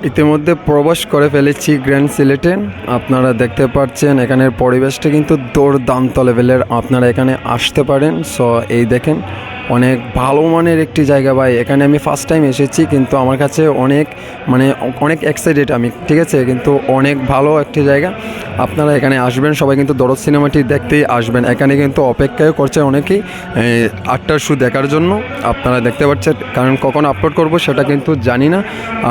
ইতিমধ্যে প্রবেশ করে ফেলেছি গ্র্যান্ড সিলেটে। আপনারা দেখতে পাচ্ছেন এখানের পরিবেশটা কিন্তু দুর্দান্ত লেভেলের, আপনারা এখানে আসতে পারেন। সো এই দেখেন অনেক ভালো মানের একটি জায়গা ভাই। এখানে আমি ফার্স্ট টাইম এসেছি, কিন্তু আমার কাছে অনেক এক্সাইটেড আমি, ঠিক আছে। কিন্তু অনেক ভালো একটি জায়গা, আপনারা এখানে আসবেন। সবাই কিন্তু দরদ সিনেমাটি দেখতেই আসবেন। এখানে কিন্তু অপেক্ষাও করছে অনেকেই 8টার শো দেখার জন্য। আপনারা দেখতে পাচ্ছেন, কারণ কখন আপলোড করব সেটা কিন্তু জানি না।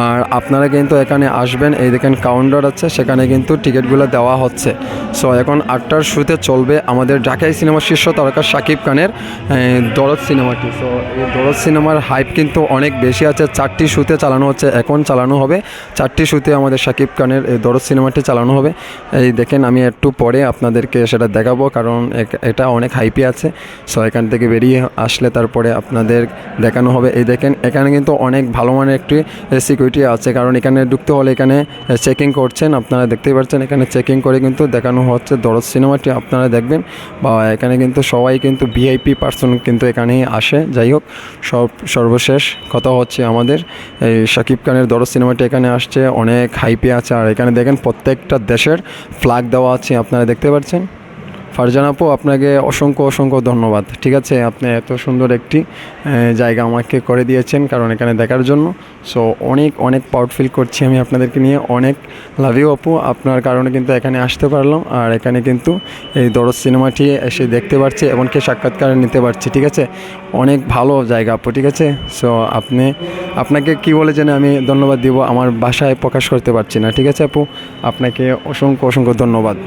আর আপনারা কিন্তু এখানে আসবেন, এই দেখেন কাউন্টার আছে, সেখানে কিন্তু টিকিটগুলো দেওয়া হচ্ছে। সো এখন 8টার শোতে চলবে আমাদের ঢাকাই সিনেমার শীর্ষ তারকা শাকিব খানের দরদ সিনেমাটি। সো এই দরদ সিনেমার হাইপ কিন্তু অনেক বেশি আছে। 4টি শোতে চালানো হচ্ছে, এখন চালানো হবে 4টি শোতে আমাদের শাকিব খানের এই দরদ সিনেমাটি চালানো হবে। এই দেখেন আমি একটু পরে আপনাদেরকে সেটা দেখাবো, কারণ এটা অনেক হাইপি আছে। সো এখান থেকে বেরিয়ে আসলে তারপরে আপনাদের দেখানো হবে। এই দেখেন এখানে কিন্তু অনেক ভালো মানের একটি সিকিউরিটি আছে, কারণ এখানে ঢুকতে হলে এখানে চেকিং করছেন। আপনারা দেখতেই পাচ্ছেন এখানে চেকিং করে কিন্তু দেখানো হচ্ছে দরদ সিনেমাটি, আপনারা দেখবেন। বা এখানে কিন্তু সবাই কিন্তু ভিআইপি পার্সন কিন্তু এখানেই আসে। যাই হোক, সর্বশেষ কথা হচ্ছে আমাদের এই শাকিব খানের দরদ সিনেমাটি এখানে আসছে, অনেক হাইপে আছে। আর এখানে দেখেন প্রত্যেকটা দেশের ফ্ল্যাগ দেওয়া আছে, আপনারা দেখতে পাচ্ছেন। ফারজান আপু, আপনাকে অসংখ্য ধন্যবাদ, ঠিক আছে। আপনি এত সুন্দর একটি জায়গা আমাকে করে দিয়েছেন, কারণ এখানে দেখার জন্য। সো অনেক প্রাউড ফিল করছি আমি আপনাদেরকে নিয়ে। অনেক লাভ ইউ আপু, আপনার কারণে কিন্তু এখানে আসতে পারলাম। আর এখানে কিন্তু এই দরদ সিনেমাটি এসে দেখতে পাচ্ছি, এমনকি সাক্ষাৎকার নিতে পারছি, ঠিক আছে। অনেক ভালো জায়গা আপু, ঠিক আছে। সো আপনাকে কী বলে যেন আমি ধন্যবাদ দিব, আমার ভাষায় প্রকাশ করতে পারছি না, ঠিক আছে আপু। আপনাকে অসংখ্য ধন্যবাদ।